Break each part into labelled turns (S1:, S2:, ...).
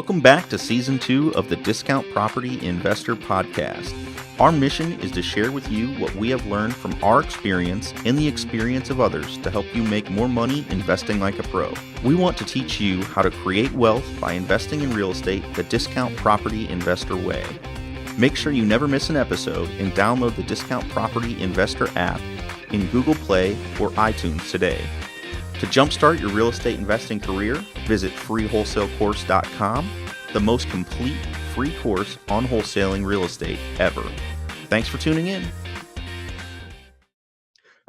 S1: Welcome back to Season 2 of the Discount Property Investor Podcast. Our mission is to share with you what we have learned from our experience and the experience of others to help you make more money investing like a pro. We want to teach you how to create wealth by investing in real estate the Discount Property Investor way. Make sure you never miss an episode and download the Discount Property Investor app in Google Play or iTunes today. To jumpstart your real estate investing career, visit freewholesalecourse.com, the most complete free course on wholesaling real estate ever. Thanks for tuning in.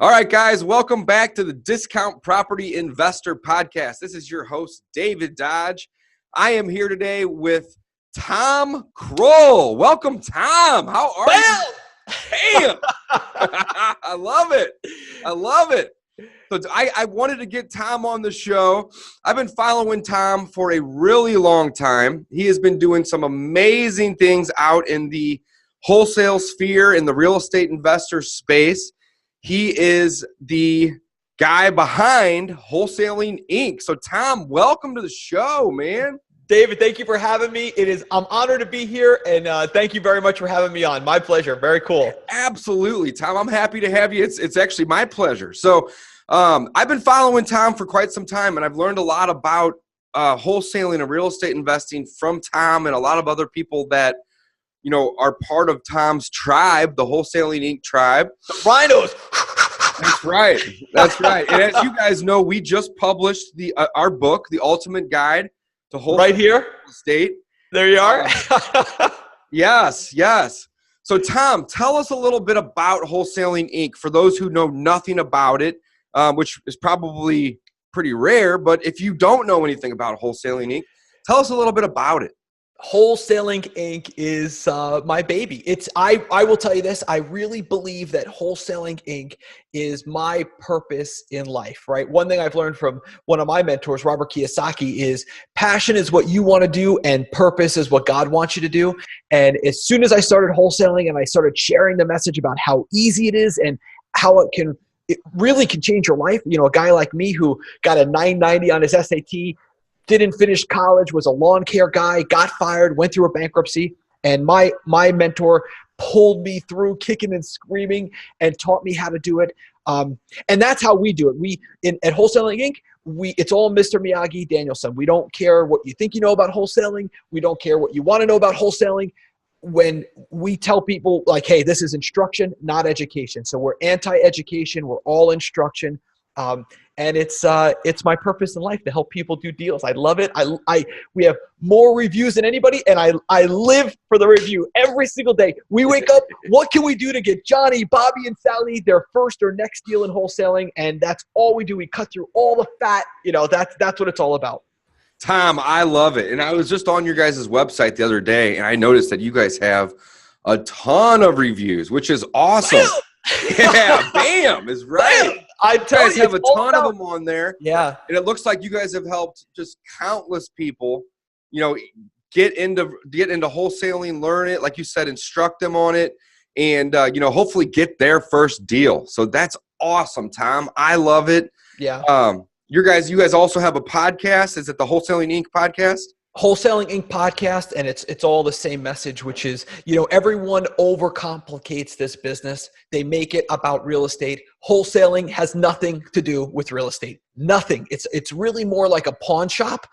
S2: All right, guys, welcome back to the Discount Property Investor Podcast. This is your host, David Dodge. I am here today with Tom Kroll. Welcome, Tom. How are you? Damn. I love it. I love it. So I wanted to get Tom on the show. I've been following Tom for a really long time. He has been doing some amazing things out in the wholesale sphere, in the real estate investor space. He is the guy behind Wholesaling Inc. So Tom, welcome to the show, man.
S3: David, thank you for having me. I'm honored to be here, and thank you very much for having me on. My pleasure. Very cool.
S2: Absolutely, Tom. I'm happy to have you. It's actually my pleasure. So I've been following Tom for quite some time, and I've learned a lot about wholesaling and real estate investing from Tom and a lot of other people that, you know, are part of Tom's tribe, the Wholesaling Inc. tribe.
S3: The rhinos.
S2: That's right. That's right. And as you guys know, we just published our book, The Ultimate Guide to Wholesale
S3: right here.
S2: Real Estate.
S3: There you are.
S2: Yes. So Tom, tell us a little bit about Wholesaling Inc. for those who know nothing about it. Which is probably pretty rare, but if you don't know anything about Wholesaling Inc., tell us a little bit about it.
S3: Wholesaling Inc. is my baby. I will tell you this, I really believe that Wholesaling Inc. is my purpose in life, right? One thing I've learned from one of my mentors, Robert Kiyosaki, is passion is what you want to do and purpose is what God wants you to do. And as soon as I started wholesaling and I started sharing the message about how easy it is and how it really can change your life. You know, a guy like me who got a 990 on his SAT, didn't finish college, was a lawn care guy, got fired, went through a bankruptcy. And my mentor pulled me through kicking and screaming and taught me how to do it. And that's how we do it. At Wholesaling Inc., it's all Mr. Miyagi Danielson. We don't care what you think you know about wholesaling. We don't care what you want to know about wholesaling. When we tell people like, hey, this is instruction, not education. So we're anti-education. We're all instruction. And it's my purpose in life to help people do deals. I love it. We have more reviews than anybody, and I live for the review every single day. We wake up, what can we do to get Johnny, Bobby, and Sally their first or next deal in wholesaling? And that's all we do. We cut through all the fat. You know, that's what it's all about.
S2: Tom, I love it. And I was just on your guys' website the other day, and I noticed that you guys have a ton of reviews, which is awesome. Bam! Yeah, bam is right.
S3: Bam! I tell
S2: you guys have a ton of them on there.
S3: Yeah.
S2: And it looks like you guys have helped just countless people, you know, get into wholesaling, learn it, like you said, instruct them on it, and, you know, hopefully get their first deal. So that's awesome, Tom. I love it.
S3: Yeah.
S2: You guys also have a podcast. Is it the Wholesaling Inc. podcast?
S3: Wholesaling Inc. podcast, and it's all the same message, which is, you know, everyone overcomplicates this business. They make it about real estate. Wholesaling has nothing to do with real estate. Nothing. It's really more like a pawn shop.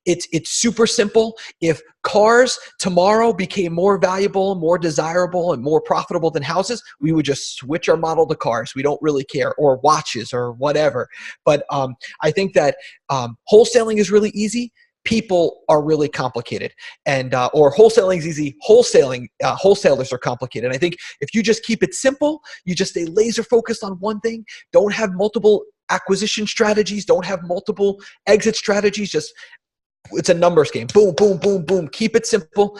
S3: It's super simple. If cars tomorrow became more valuable, more desirable, and more profitable than houses, we would just switch our model to cars. We don't really care, or watches or whatever. But I think that wholesaling is really easy. People are really complicated, and or wholesaling is easy. Wholesalers are complicated. And I think if you just keep it simple, you just stay laser focused on one thing. Don't have multiple acquisition strategies. Don't have multiple exit strategies. Just it's a numbers game. Boom, boom, boom, boom. Keep it simple.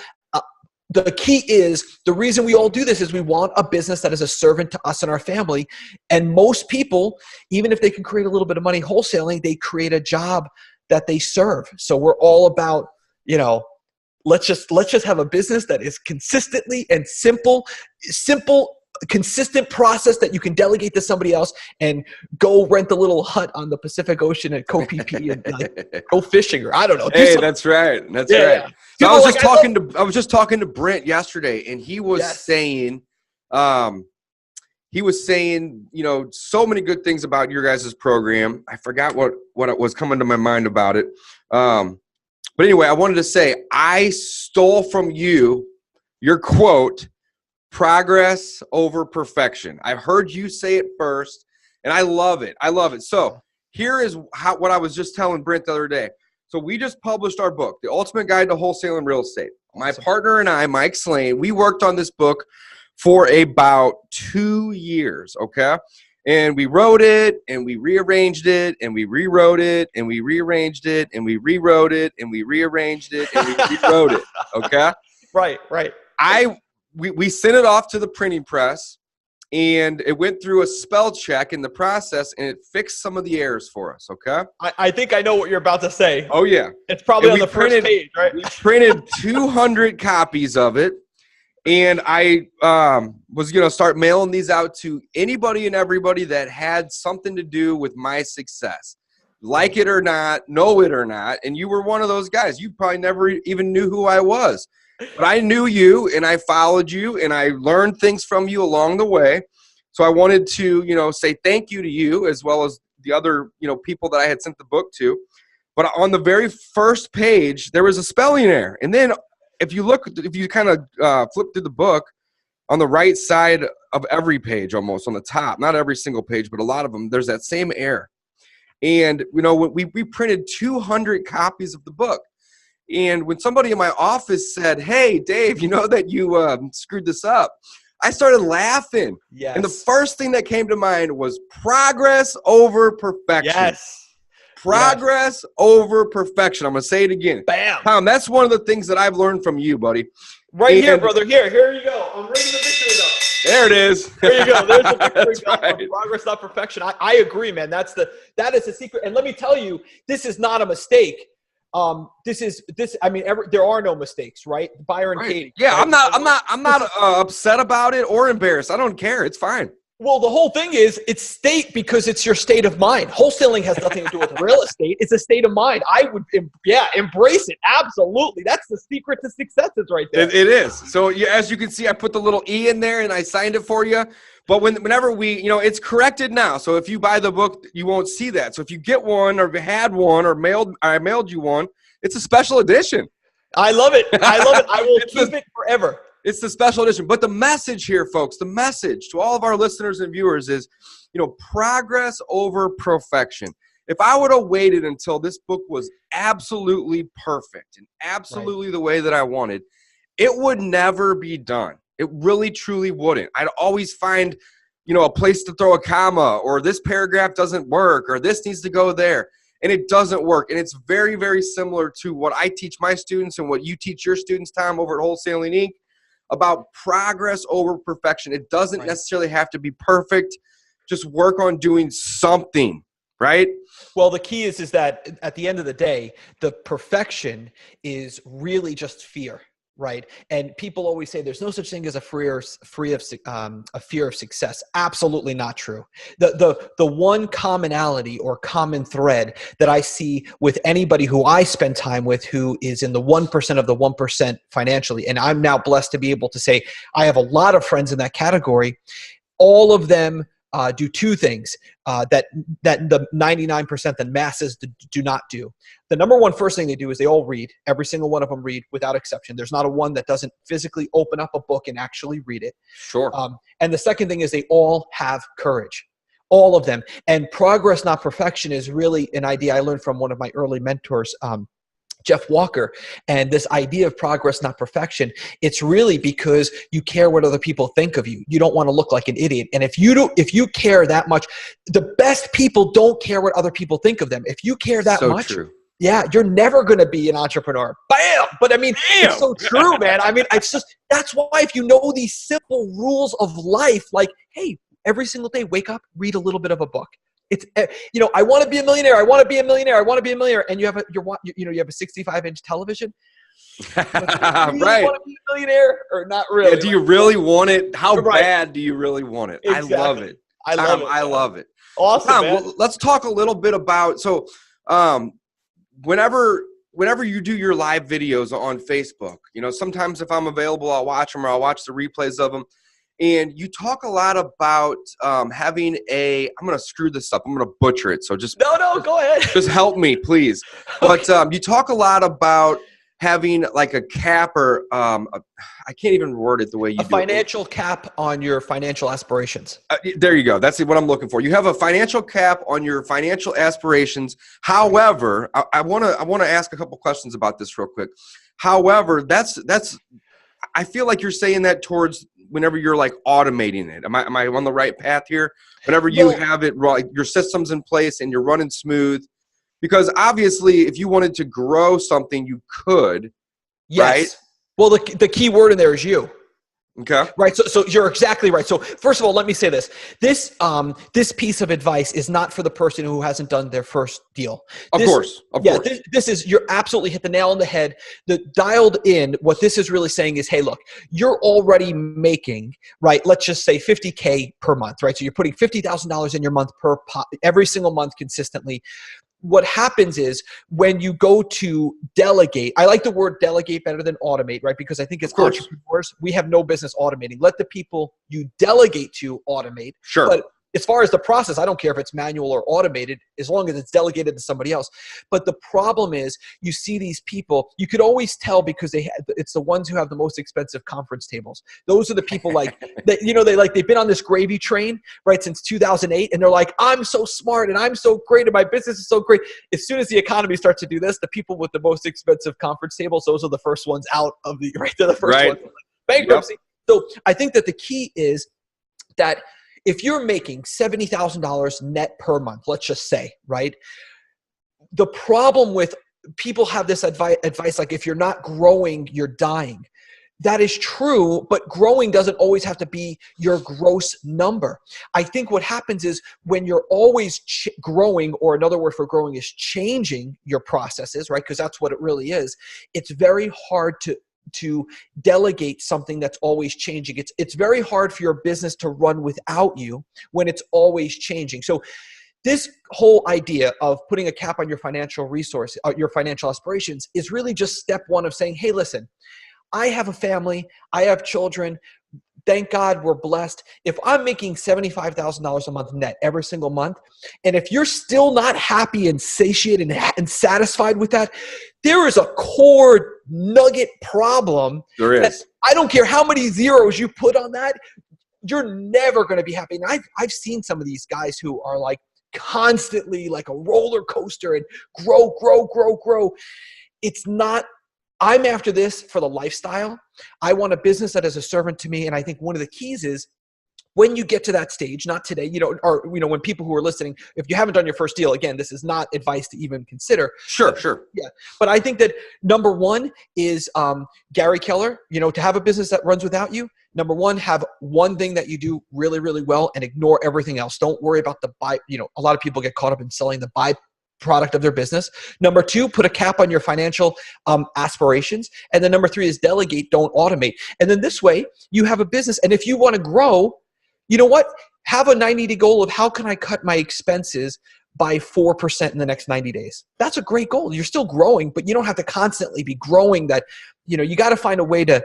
S3: The key is the reason we all do this is we want a business that is a servant to us and our family. And most people, even if they can create a little bit of money wholesaling, they create a job that they serve. So we're all about, you know, let's just have a business that is consistently and simple consistent process that you can delegate to somebody else and go rent a little hut on the Pacific Ocean at Koh Phi Phi and like, go fishing, or I don't know.
S2: Hey, that's right. That's right.
S3: Yeah.
S2: So I was just talking to Brent yesterday, and he was saying, so many good things about your guys' program. I forgot what was coming to my mind about it. But anyway, I wanted to say, I stole from you your quote, progress over perfection. I heard you say it first, and I love it. So here is what I was just telling Brent the other day. So we just published our book, The Ultimate Guide to Wholesale and Real Estate. My partner and I, Mike Slane, we worked on this book for about 2 years, okay? And we wrote it, and we rearranged it, and we rewrote it, and we rearranged it, and we rewrote it, and we rearranged it, and we rewrote it, okay?
S3: Right.
S2: We sent it off to the printing press, and it went through a spell check in the process, and it fixed some of the errors for us, okay?
S3: I think I know what you're about to say.
S2: Oh, yeah.
S3: It's probably on the first page, right?
S2: We printed 200 copies of it, and I was going to start mailing these out to anybody and everybody that had something to do with my success. Like it or not, know it or not, and you were one of those guys. You probably never even knew who I was. But I knew you, and I followed you, and I learned things from you along the way. So I wanted to, say thank you to you, as well as the other, people that I had sent the book to. But on the very first page, there was a spelling error. And then if you kind of flip through the book, on the right side of every page, almost on the top, not every single page, but a lot of them, there's that same error. And, we printed 200 copies of the book. And when somebody in my office said, "Hey, Dave, you know that you screwed this up," I started laughing.
S3: Yes.
S2: And the first thing that came to mind was progress over perfection.
S3: Yes.
S2: Progress over perfection. I'm going to say it again.
S3: Bam.
S2: Tom, that's one of the things that I've learned from you, buddy.
S3: Here, brother. Here you go. I'm reading the victory note.
S2: There it is.
S3: There you go. There's the victory note.
S2: Right.
S3: Progress, not perfection. I agree, man. That is the secret. And let me tell you, this is not a mistake. There are no mistakes, right? Byron Katie.
S2: Yeah,
S3: right?
S2: I'm not upset about it or embarrassed. I don't care. It's fine.
S3: Well, the whole thing is it's state because it's your state of mind. Wholesaling has nothing to do with real estate. It's a state of mind. I would, embrace it. Absolutely. That's the secret to success is right there.
S2: It is. So as you can see, I put the little E in there and I signed it for you. But whenever it's corrected now. So if you buy the book, you won't see that. So if you get one or had one or I mailed you one, it's a special edition.
S3: I love it. I will keep it forever.
S2: It's the special edition. But the message here, folks, the message to all of our listeners and viewers is, progress over perfection. If I would have waited until this book was absolutely perfect and absolutely the way that I wanted, it would never be done. It really, truly wouldn't. I'd always find, a place to throw a comma, or this paragraph doesn't work, or this needs to go there. And it doesn't work. And it's very, very similar to what I teach my students and what you teach your students, Tom, over at Wholesaling Inc., about progress over perfection. It doesn't necessarily have to be perfect. Just work on doing something, right?
S3: Well, the key is that at the end of the day, the perfection is really just fear, right? And people always say there's no such thing as a fear of success. Absolutely not true. The one commonality or common thread that I see with anybody who I spend time with who is in the 1% of the 1% financially, and I'm now blessed to be able to say I have a lot of friends in that category, all of them do two things that the 99% the masses do not do. The number one first thing they do is they all read. Every single one of them read without exception. There's not a one that doesn't physically open up a book and actually read it.
S2: Sure.
S3: And the second thing is they all have courage. All of them. And progress, not perfection is really an idea I learned from one of my early mentors, Jeff Walker. And this idea of progress, not perfection, it's really because you care what other people think of you. You don't want to look like an idiot. And if you care that much, the best people don't care what other people think of them. If you care that much,
S2: true.
S3: Yeah, you're never going to be an entrepreneur. Bam! But it's so true, man. That's why if you know these simple rules of life, like, hey, every single day, wake up, read a little bit of a book. It's, I want to be a millionaire. I want to be a millionaire. I want to be a millionaire. And you have a 65-inch television.
S2: Right.
S3: Want to be a millionaire or not really?
S2: Yeah, do you really want it? How
S3: Right.
S2: bad do you really want it?
S3: Exactly.
S2: I love it.
S3: I
S2: Tom,
S3: love it.
S2: I love it.
S3: Awesome,
S2: Tom,
S3: man.
S2: well, let's talk a little bit about, so whenever you do your live videos on Facebook, sometimes if I'm available, I'll watch them or I'll watch the replays of them. And you talk a lot about having I'm going to screw this up. I'm going to butcher it. So
S3: No, go ahead.
S2: just help me, please. But you talk a lot about having like a cap or I can't even word it the way you do.
S3: A financial cap on your financial aspirations.
S2: There you go. That's what I'm looking for. You have a financial cap on your financial aspirations. However, I want to ask a couple questions about this real quick. However, that's I feel like you're saying that towards whenever you're like automating it. Am I on the right path here? Whenever you have it, your systems in place and you're running smooth. Because obviously, if you wanted to grow something, you could.
S3: Yes.
S2: Right?
S3: Well, the key word in there is you.
S2: Okay.
S3: Right. So you're exactly right. So first of all, let me say this. This piece of advice is not for the person who hasn't done their first deal.
S2: Of course.
S3: This is, you're absolutely hit the nail on the head. The dialed in, what this is really saying is, hey, look, you're already making, right, let's just say $50K per month, right? So you're putting $50,000 in your month every single month consistently. What happens is when you go to delegate, I like the word delegate better than automate, right? Because I think as entrepreneurs, we have no business automating. Let the people you delegate to automate.
S2: Sure.
S3: But as far as the process, I don't care if it's manual or automated, as long as it's delegated to somebody else. But the problem is, you see these people, you could always tell because it's the ones who have the most expensive conference tables. Those are the people they've been on this gravy train, right, since 2008. And they're like, I'm so smart and I'm so great and my business is so great. As soon as the economy starts to do this, the people with the most expensive conference tables, those are the first ones out of the, right? They're the first ones. Bankruptcy. Yep. So I think that the key is that if you're making $70,000 net per month, let's just say, right? The problem with people have this advice like, if you're not growing, you're dying. That is true, but growing doesn't always have to be your gross number. I think what happens is when you're always growing, or another word for growing is changing your processes, right? Because that's what it really is. It's very hard to delegate something that's always changing. It's very hard for your business to run without you when it's always changing. So this whole idea of putting a cap on your financial resource, your financial aspirations, is really just step one of saying, hey, listen, I have a family, I have children. Thank God we're blessed. If I'm making $75,000 a month net every single month, and if you're still not happy and satiated and satisfied with that, there is a core nugget problem.
S2: There is.
S3: I don't care how many zeros you put on that, you're never going to be happy. And I've seen some of these guys who are like constantly like a roller coaster and grow. It's not. I'm after this for the lifestyle. I want a business that is a servant to me. And I think one of the keys is when you get to that stage, not today, when people who are listening, if you haven't done your first deal, again, this is not advice to even consider.
S2: Sure.
S3: Yeah. But I think that number one is Gary Keller, to have a business that runs without you. Number one, have one thing that you do really, really well and ignore everything else. Don't worry about the buy. A lot of people get caught up in selling the buy product of their business. Number two, put a cap on your financial aspirations. And then number three is delegate, don't automate. And then this way you have a business. And if you want to grow, you know what? Have a 90-day goal of how can I cut my expenses by 4% in the next 90 days. That's a great goal. You're still growing, but you don't have to constantly be growing that. You got to find a way to,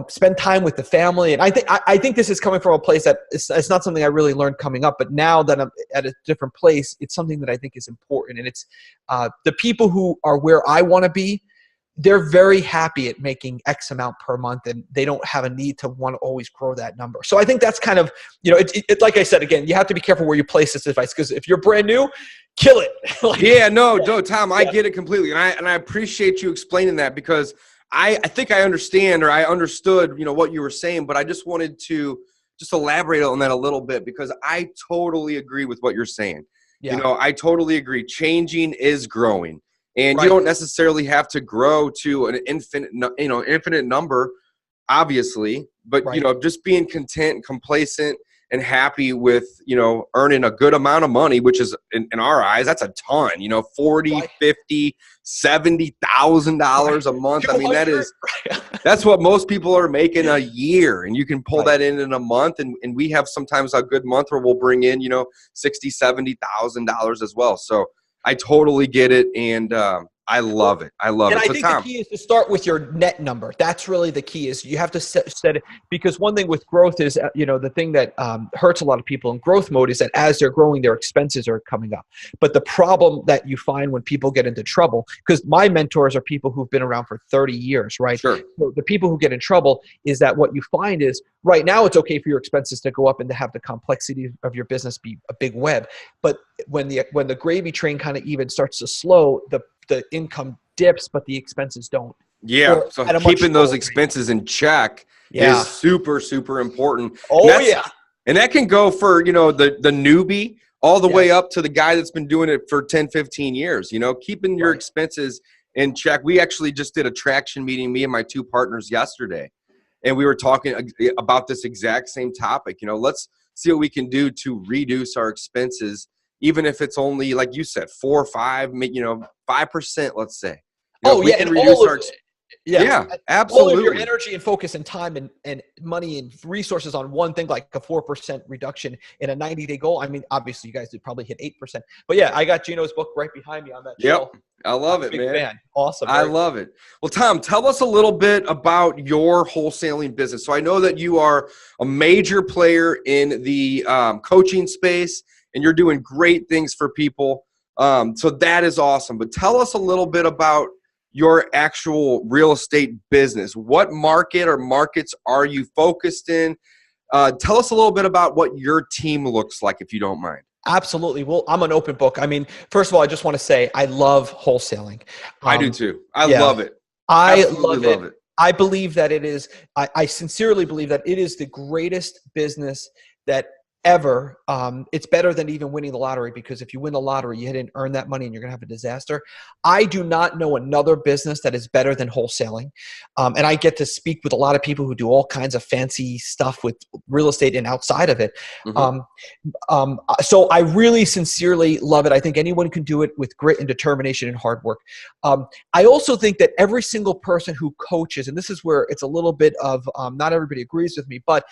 S3: spend time with the family. And I think this is coming from a place that it's not something I really learned coming up, but now that I'm at a different place, it's something that I think is important. And it's the people who are where I want to be, they're very happy at making X amount per month, and they don't have a need to want to always grow that number. So I think that's kind of, like I said, again, you have to be careful where you place this advice, because if you're brand new, kill it.
S2: Tom, I get it completely. And I appreciate you explaining that, because I think I understand, or I understood, what you were saying, but I just wanted to just elaborate on that a little bit, because I totally agree with what you're saying. Yeah. I totally agree. Changing is growing, and you don't necessarily have to grow to an infinite number, obviously, but just being content and complacent and happy with, earning a good amount of money, which is in our eyes, that's a ton, 40,
S3: Right.
S2: 50, $70,000 a month. I mean,
S3: 200.
S2: that's what most people are making a year, and you can pull
S3: Right.
S2: that in a month. And we have sometimes a good month where we'll bring in, $60,000, $70,000 as well. So I totally get it. And, I love it. I love
S3: And
S2: it.
S3: I
S2: So
S3: think
S2: Tom,
S3: the key is to start with your net number. That's really the key. Is you have to set it, because one thing with growth is, the thing that hurts a lot of people in growth mode is that as they're growing, their expenses are coming up. But the problem that you find when people get into trouble, because my mentors are people who've been around for 30 years, right?
S2: sure.
S3: So the people who get in trouble is that what you find is right now it's okay for your expenses to go up and to have the complexity of your business be a big web. But when the gravy train kind of even starts to slow, the income dips, but the expenses don't.
S2: Yeah.
S3: Or
S2: So
S3: at a much
S2: keeping those
S3: lower rate.
S2: expenses in check
S3: Yeah.
S2: is super, super important.
S3: Oh, yeah.
S2: And that can go for, the newbie all the way
S3: Yes.
S2: up to the guy that's been doing it for 10, 15 years, keeping your
S3: Right.
S2: expenses in check. We actually just did a traction meeting, me and my two partners yesterday, and we were talking about this exact same topic. Let's see what we can do to reduce our expenses, even if it's only, like you said, 4 or 5, 5%, let's say. If we can reduce our yeah, absolutely.
S3: All of your energy and focus and time and money and resources on one thing, like a 4% reduction in a 90-day goal. I mean, obviously you guys did probably hit 8%, but yeah, I got Gino's book right behind me on that shelf.
S2: I love it,
S3: Big
S2: man.
S3: fan. Awesome.
S2: I love it. Well, Tom, tell us a little bit about your wholesaling business. So I know that you are a major player in the coaching space, and you're doing great things for people. So that is awesome. But tell us a little bit about your actual real estate business. What market or markets are you focused in? Tell us a little bit about what your team looks like, if you don't mind.
S3: Absolutely. Well, I'm an open book. I mean, first of all, I just want to say I love wholesaling.
S2: I do too. I love it.
S3: I
S2: Absolutely
S3: love it. I believe that it is, I sincerely believe that it is the greatest business that ever. It's better than even winning the lottery, because if you win the lottery, you didn't earn that money and you're going to have a disaster. I do not know another business that is better than wholesaling. And I get to speak with a lot of people who do all kinds of fancy stuff with real estate and outside of it.
S2: Mm-hmm.
S3: So I really sincerely love it. I think anyone can do it with grit and determination and hard work. I also think that every single person who coaches, and this is where it's a little bit of, not everybody agrees with me, but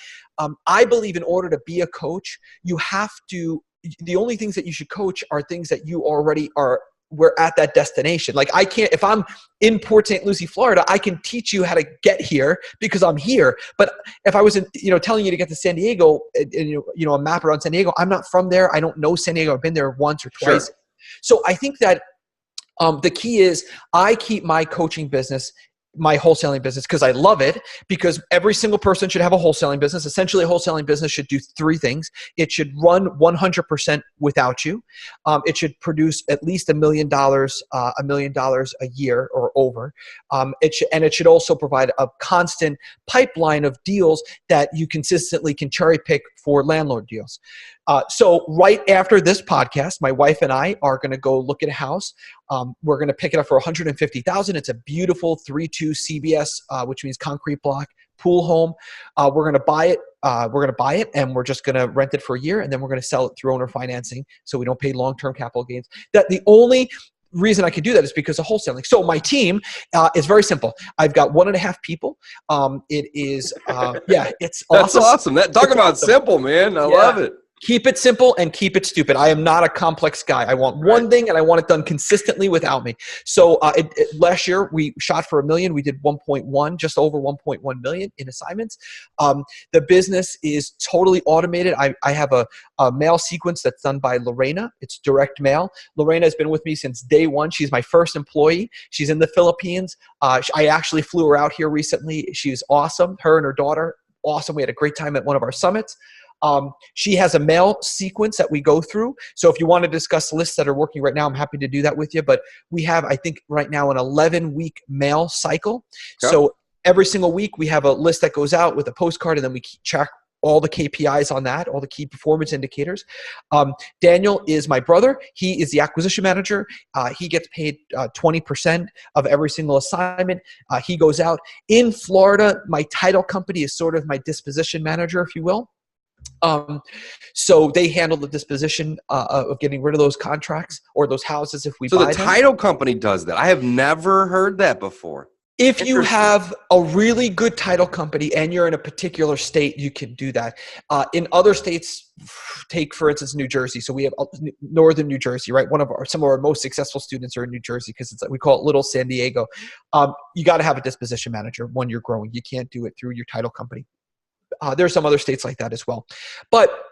S3: I believe in order to be a coach, you have to, the only things that you should coach are things that you already are, we're at that destination. Like I can't, if I'm in Port St. Lucie, Florida, I can teach you how to get here because I'm here. But if I was, telling you to get to San Diego, and, a map around San Diego, I'm not from there. I don't know San Diego. I've been there once or twice.
S2: Sure.
S3: So I think that the key is I keep my coaching business, my wholesaling business, because I love it, because every single person should have a wholesaling business. Essentially, a wholesaling business should do 3 things. It should run 100% without you. It should produce at least $1 million a year or over. It should also provide a constant pipeline of deals that you consistently can cherry pick for landlord deals. So right after this podcast, my wife and I are going to go look at a house. We're going to pick it up for $150,000. It's a beautiful 3-2 CBS, which means concrete block pool home. We're going to buy it. And we're just going to rent it for a year, and then we're going to sell it through owner financing, so we don't pay long-term capital gains. That the only reason I can do that is because of wholesaling. So my team is very simple. I've got 1.5 people. It is, it's
S2: That's awesome. Talk about
S3: awesome.
S2: simple, man. I love it.
S3: Keep it simple and keep it stupid. I am not a complex guy. I want one thing, and I want it done consistently without me. So last year we shot for $1 million. We did 1.1, just over 1.1 million in assignments. The business is totally automated. I have a mail sequence that's done by Lorena. It's direct mail. Lorena has been with me since day one. She's my first employee. She's in the Philippines. I actually flew her out here recently. She's awesome. Her and her daughter, awesome. We had a great time at one of our summits. She has a mail sequence that we go through. So if you want to discuss lists that are working right now, I'm happy to do that with you. But we have, I think right now, an 11-week mail cycle.
S2: Okay.
S3: So every single week we have a list that goes out with a postcard, and then we check all the KPIs on that, all the key performance indicators. Daniel is my brother. He is the acquisition manager. He gets paid 20% of every single assignment. He goes out. In Florida, my title company is sort of my disposition manager, if you will. So they handle the disposition of getting rid of those contracts or those houses if we buy them.
S2: So the title company does that. I have never heard that before.
S3: If you have a really good title company and you're in a particular state, you can do that. In other states, take for instance New Jersey. So we have northern New Jersey, right? Some of our most successful students are in New Jersey because it's like we call it Little San Diego. You got to have a disposition manager when you're growing. You can't do it through your title company. There are some other states like that as well, but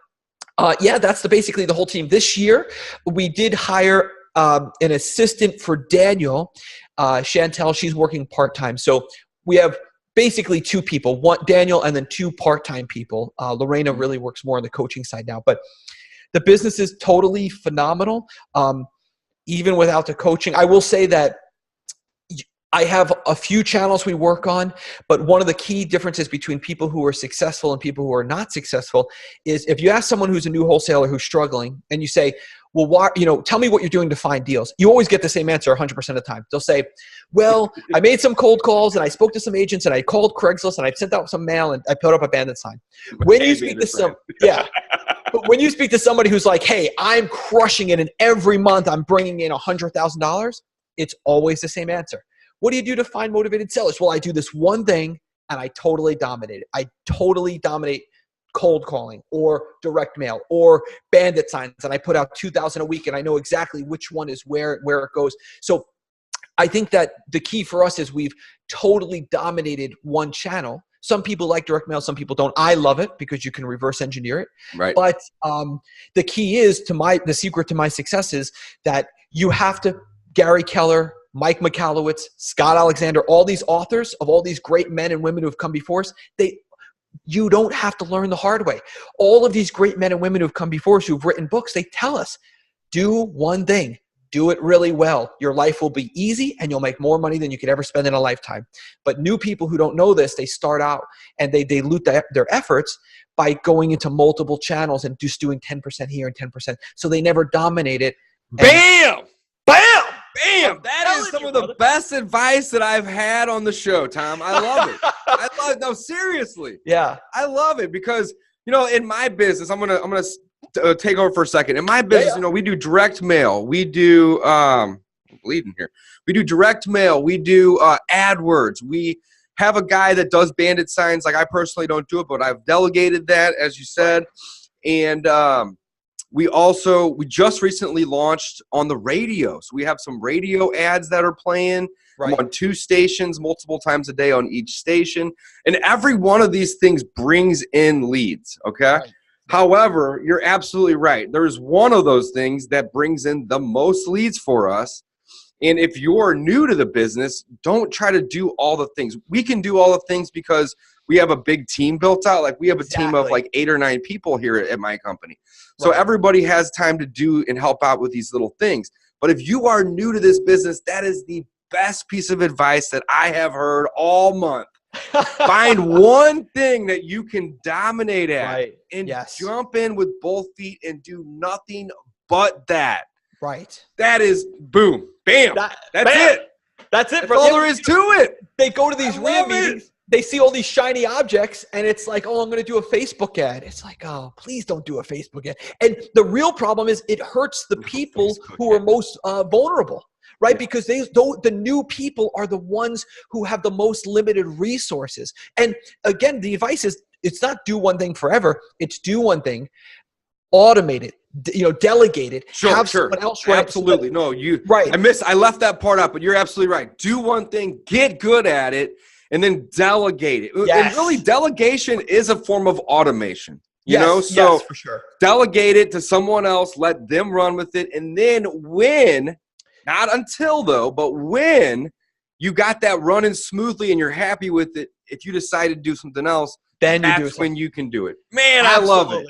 S3: yeah, that's basically the whole team. This year, we did hire an assistant for Daniel. Chantel, she's working part-time. So we have basically two people, one Daniel and then two part-time people. Lorena really works more on the coaching side now, but the business is totally phenomenal. Even without the coaching, I will say that I have a few channels we work on, but one of the key differences between people who are successful and people who are not successful is if you ask someone who's a new wholesaler who's struggling and you say, well, why, tell me what you're doing to find deals. You always get the same answer 100% of the time. They'll say, well, I made some cold calls and I spoke to some agents and I called Craigslist and I sent out some mail and I put up a bandit sign. When you speak to but when you speak to somebody who's like, hey, I'm crushing it and every month I'm bringing in $100,000, it's always the same answer. What do you do to find motivated sellers? Well, I do this one thing and I totally dominate it. I totally dominate cold calling or direct mail or bandit signs. And I put out 2,000 a week and I know exactly which one is where it goes. So I think that the key for us is we've totally dominated one channel. Some people like direct mail, some people don't. I love it because you can reverse engineer it.
S2: Right.
S3: But the key is the secret to my success is that you have to, Gary Keller, Mike Michalowicz, Scott Alexander, all these authors of all these great men and women who have come before us, you don't have to learn the hard way. All of these great men and women who've come before us who've written books, they tell us, do one thing, do it really well. Your life will be easy and you'll make more money than you could ever spend in a lifetime. But new people who don't know this, they start out and they dilute their efforts by going into multiple channels and just doing 10% here and 10%. So they never dominate it.
S2: Bam! Bam! Bam! That is some of the best advice that I've had on the show, Tom. I love it. I love it. No, seriously.
S3: Yeah.
S2: I love it because, in my business, I'm gonna take over for a second. In my business, we do direct mail. We do I'm bleeding here. We do direct mail. We do AdWords. We have a guy that does bandit signs. Like I personally don't do it, but I've delegated that, as you said. And we just recently launched on the radio. So we have some radio ads that are playing. Right. I'm on 2 stations multiple times a day on each station. And every one of these things brings in leads, okay? Right. However, you're absolutely right. There's one of those things that brings in the most leads for us. And if you're new to the business, don't try to do all the things. We can do all the things because we have a big team built out. Like we have a team of like 8 or 9 people here at my company. So everybody has time to do and help out with these little things. But if you are new to this business, that is the best piece of advice that I have heard all month. Find one thing that you can dominate at and jump in with both feet and do nothing but that.
S3: Right.
S2: That is boom, bam. That's it.
S3: That's it.
S2: That's all there is to it.
S3: They go to these real meetings. They see all these shiny objects and it's like, oh, I'm going to do a Facebook ad. It's like, oh, please don't do a Facebook ad. And the real problem is it hurts the people who are most vulnerable, right? Yeah. Because the new people are the ones who have the most limited resources. And again, the advice is it's not do one thing forever. It's do one thing, automate it, delegate it. Have someone else write.
S2: Absolutely. No,
S3: right.
S2: I left that part out, but you're absolutely right. Do one thing, get good at it. And then delegate it. Yes. And really, delegation is a form of automation. So
S3: yes, for sure.
S2: Delegate it to someone else, let them run with it. And then not until though, but when you got that running smoothly and you're happy with it, if you decide to do something else, then that's when you can do it. Man, absolutely. I love it.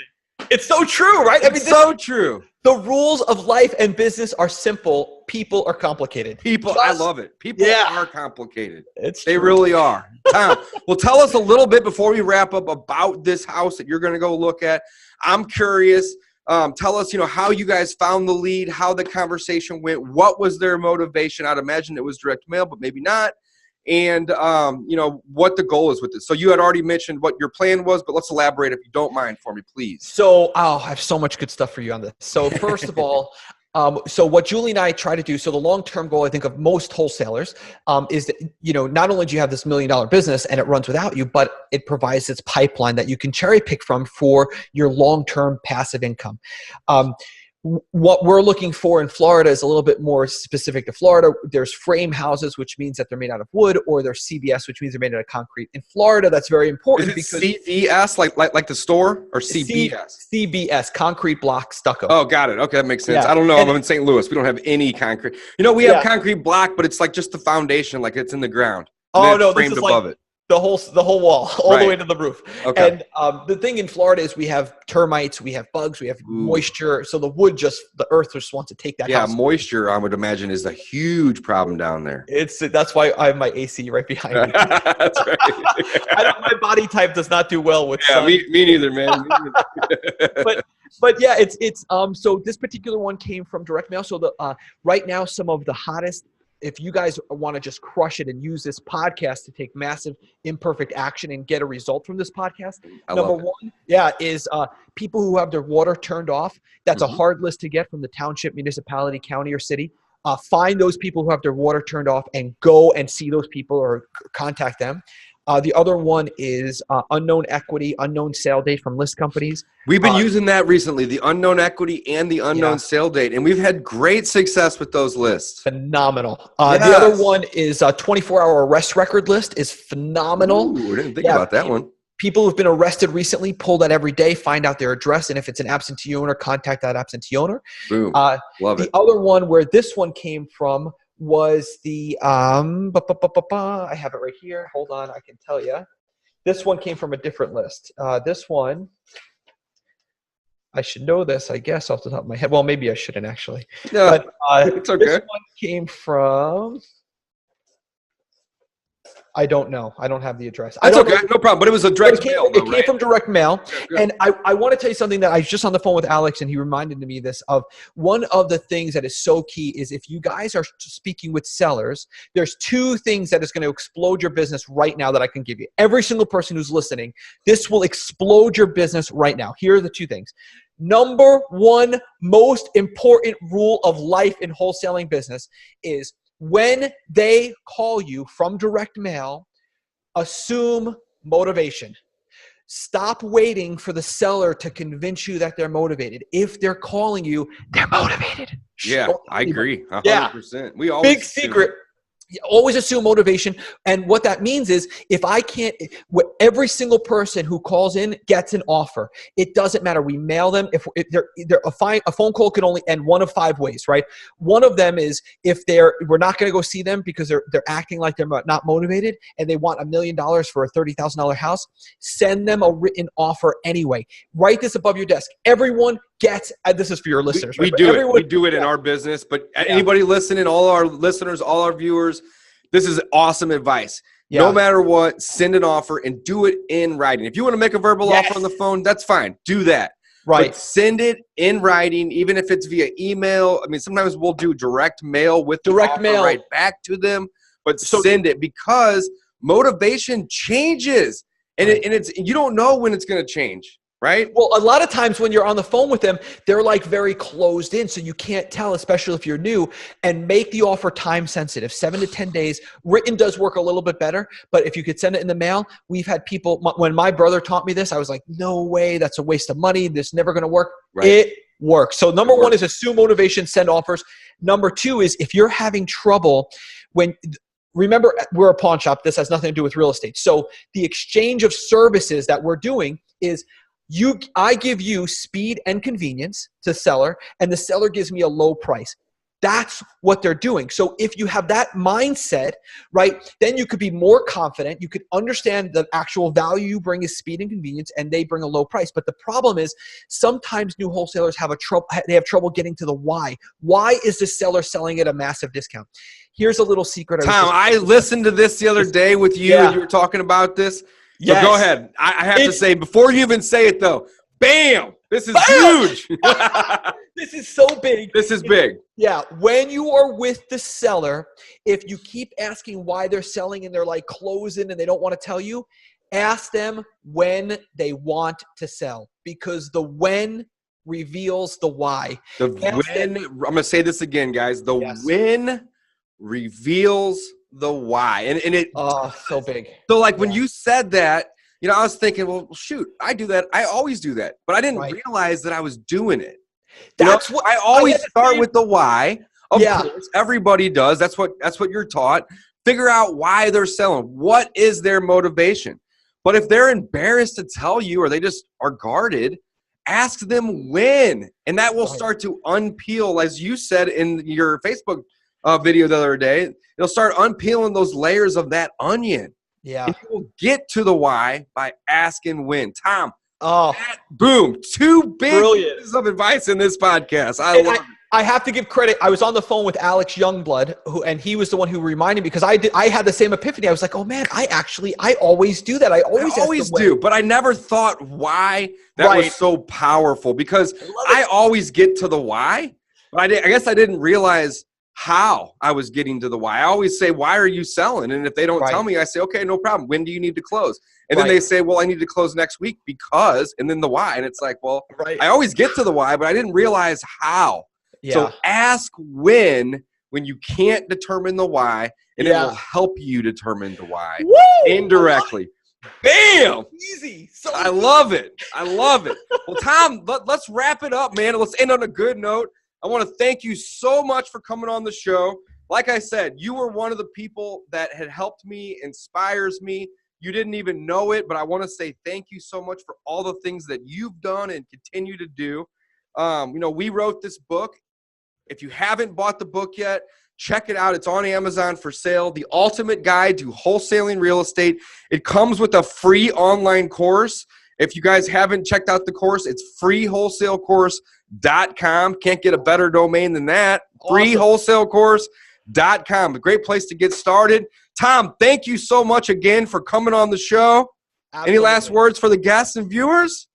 S3: It's so true, right?
S2: It's so true.
S3: The rules of life and business are simple. People are complicated.
S2: I love it. People are complicated. They
S3: true.
S2: Really are. Tom, well, tell us a little bit before we wrap up about this house that you're going to go look at. I'm curious. Tell us, how you guys found the lead, how the conversation went, what was their motivation? I'd imagine it was direct mail, but maybe not. and what the goal is with this. So you had already mentioned what your plan was, but let's elaborate if you don't mind for me, please.
S3: So I have so much good stuff for you on this. So first of all, so what Julie and I try to do, so the long-term goal, I think, of most wholesalers is that, not only do you have this $1 million business and it runs without you, but it provides this pipeline that you can cherry pick from for your long-term passive income. What we're looking for in Florida is a little bit more specific to Florida. There's frame houses, which means that they're made out of wood, or there's CBS, which means they're made out of concrete. In Florida, that's very important.
S2: Is it CBS, like the store, or CBS?
S3: CBS, concrete block stucco.
S2: Oh, got it. Okay, that makes sense.
S3: Yeah.
S2: I don't know. I'm in St. Louis. We don't have any concrete. We have concrete block, but it's like just the foundation, like it's in the ground.
S3: Oh, no,
S2: framed
S3: this is
S2: above
S3: like
S2: it.
S3: the whole wall, all the way to the roof.
S2: Okay.
S3: And the thing in Florida is we have termites, we have bugs, we have moisture. So the earth just wants to take that house.
S2: Moisture, I would imagine, is a huge problem down there.
S3: That's why I have my AC right behind me.
S2: That's right.
S3: My body type does not do well with sun.
S2: Me neither, man.
S3: But yeah, it's so this particular one came from direct mail. So right now, some of the hottest, if you guys want to just crush it and use this podcast to take massive imperfect action and get a result from this podcast, number one, is people who have their water turned off. That's a hard list to get from the township, municipality, county, or city. Find those people who have their water turned off and go and see those people or contact them. The other one is unknown equity, unknown sale date from list companies.
S2: We've been using that recently, the unknown equity and the unknown sale date, and we've had great success with those lists.
S3: Phenomenal. The other one is a 24-hour arrest record list is phenomenal.
S2: Ooh, I didn't think about that one.
S3: People who've been arrested recently, pull that every day, find out their address, and if it's an absentee owner, contact that absentee owner.
S2: Boom. Love it.
S3: The other one where this one came from was the I have it right here. Hold on, I can tell you. This one came from a different list. This one, I should know this, I guess, off the top of my head. Well, maybe I shouldn't actually.
S2: No,
S3: but
S2: it's okay.
S3: This one came from. I don't know. I don't have the address.
S2: That's okay. No problem. But it was a direct mail.
S3: It came from direct mail. And I want to tell you something that I was just on the phone with Alex, and he reminded me this of one of the things that is so key is if you guys are speaking with sellers, there's two things that is going to explode your business right now that I can give you. Every single person who's listening, this will explode your business right now. Here are the two things. Number one, most important rule of life in wholesaling business is when they call you from direct mail, assume motivation. Stop waiting for the seller to convince you that they're motivated. If they're calling you, they're motivated.
S2: Yeah, I agree. 100%.
S3: Yeah.
S2: We always
S3: big secret. Always assume motivation. And what that means is if I can't, every single person who calls in gets an offer. It doesn't matter. We mail them. If they're a phone call can only end one of 5 ways, right? One of them is if we're not going to go see them because they're acting like they're not motivated and they want $1 million for a $30,000 house, send them a written offer anyway. Write this above your desk. Everyone gets, this is for your listeners.
S2: We do it in our business, but anybody listening, all our listeners, all our viewers, this is awesome advice. Yeah. No matter what, send an offer and do it in writing. If you want to make a verbal offer on the phone, that's fine. Do that.
S3: Right.
S2: But send it in writing, even if it's via email. I mean, sometimes we'll do direct mail with direct mail right back to them, but send it because motivation changes. And it's you don't know when it's going to change. Right?
S3: Well, a lot of times when you're on the phone with them, they're like very closed in. So you can't tell, especially if you're new, and make the offer time sensitive, 7 to 10 days. Written does work a little bit better, but if you could send it in the mail, we've had people, when my brother taught me this, I was like, no way, that's a waste of money. This is never going to work. Right. It works. So number one is assume motivation, send offers. Number two is if you're having trouble remember, we're a pawn shop. This has nothing to do with real estate. So the exchange of services that we're doing is I give you speed and convenience to seller, and the seller gives me a low price. That's what they're doing. So if you have that mindset, right, then you could be more confident. You could understand the actual value you bring is speed and convenience, and they bring a low price. But the problem is sometimes new wholesalers have trouble getting to the why. Why is the seller selling at a massive discount? Here's a little secret.
S2: Tom, I listened to this the other day with you, and you were talking about this. So go ahead. I have to say, before you even say it, though, bam! This is huge.
S3: This is so big.
S2: This is big.
S3: Yeah. When you are with the seller, if you keep asking why they're selling and they're like closing and they don't want to tell you, ask them when they want to sell, because the when reveals the why.
S2: I'm going to say this again, guys. The when reveals the why. And it
S3: so big.
S2: So like when you said that, I was thinking, well, shoot, I do that. I always do that. But I didn't realize that I was doing it.
S3: That's what
S2: I always start with the why. Of course, everybody does. That's what you're taught. Figure out why they're selling. What is their motivation? But if they're embarrassed to tell you, or they just are guarded, ask them when. And that will start to unpeel, as you said in your Facebook video the other day. It'll start unpeeling those layers of that onion.
S3: Yeah.
S2: And you will get to the why by asking when. Tom, boom, 2 big pieces of advice in this podcast. I love it.
S3: I have to give credit. I was on the phone with Alex Youngblood, and he was the one who reminded me, because I had the same epiphany. I was like, oh man, I always do that. I always
S2: do, but I never thought why that was so powerful, because I always get to the why, but I guess I didn't realize how I was getting to the why. I always say, why are you selling? And if they don't tell me, I say, okay, no problem. When do you need to close? And then they say, well, I need to close next week because, and then the why. And it's like, well, I always get to the why, but I didn't realize how. Yeah. So ask when you can't determine the why, and it will help you determine the why indirectly. Bam!
S3: Easy.
S2: I love it. Well, Tom, let's wrap it up, man. Let's end on a good note. I want to thank you so much for coming on the show. Like I said, you were one of the people that had helped me, inspires me. You didn't even know it, but I want to say thank you so much for all the things that you've done and continue to do. We wrote this book. If you haven't bought the book yet, check it out. It's on Amazon for sale. The Ultimate Guide to Wholesaling Real Estate. It comes with a free online course. If you guys haven't checked out the course, it's freewholesalecourse.com. Can't get a better domain than that. Awesome. Freewholesalecourse.com. A great place to get started. Tom, thank you so much again for coming on the show. Absolutely. Any last words for the guests and viewers?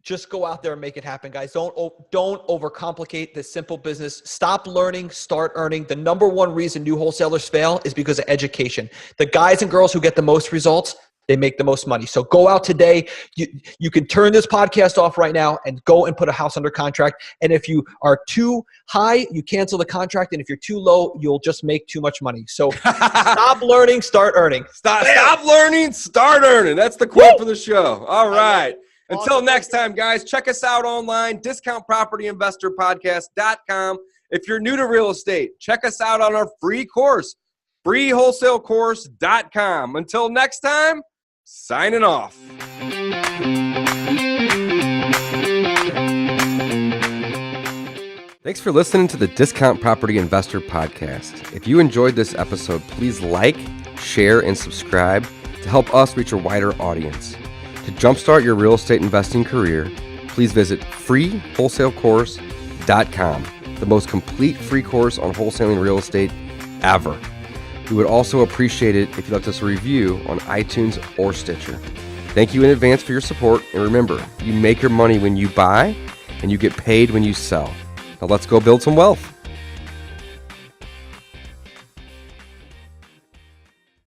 S3: Just go out there and make it happen, guys. Don't overcomplicate this simple business. Stop learning, start earning. The number one reason new wholesalers fail is because of education. The guys and girls who get the most results, they make the most money. So go out today. You can turn this podcast off right now and go and put a house under contract. And if you are too high, you cancel the contract. And if you're too low, you'll just make too much money. So stop learning, start earning.
S2: Stop learning, start earning. That's the quote for the show. All right. Until next time, guys, check us out online, discountpropertyinvestorpodcast.com. If you're new to real estate, check us out on our free course, freewholesalecourse.com. Until next time, signing off. Thanks for listening to the Discount Property Investor Podcast. If you enjoyed this episode, please like, share, and subscribe to help us reach a wider audience. To jumpstart your real estate investing career, please visit freewholesalecourse.com, the most complete free course on wholesaling real estate ever. We would also appreciate it if you left us a review on iTunes or Stitcher. Thank you in advance for your support, and remember, you make your money when you buy, and you get paid when you sell. Now let's go build some wealth.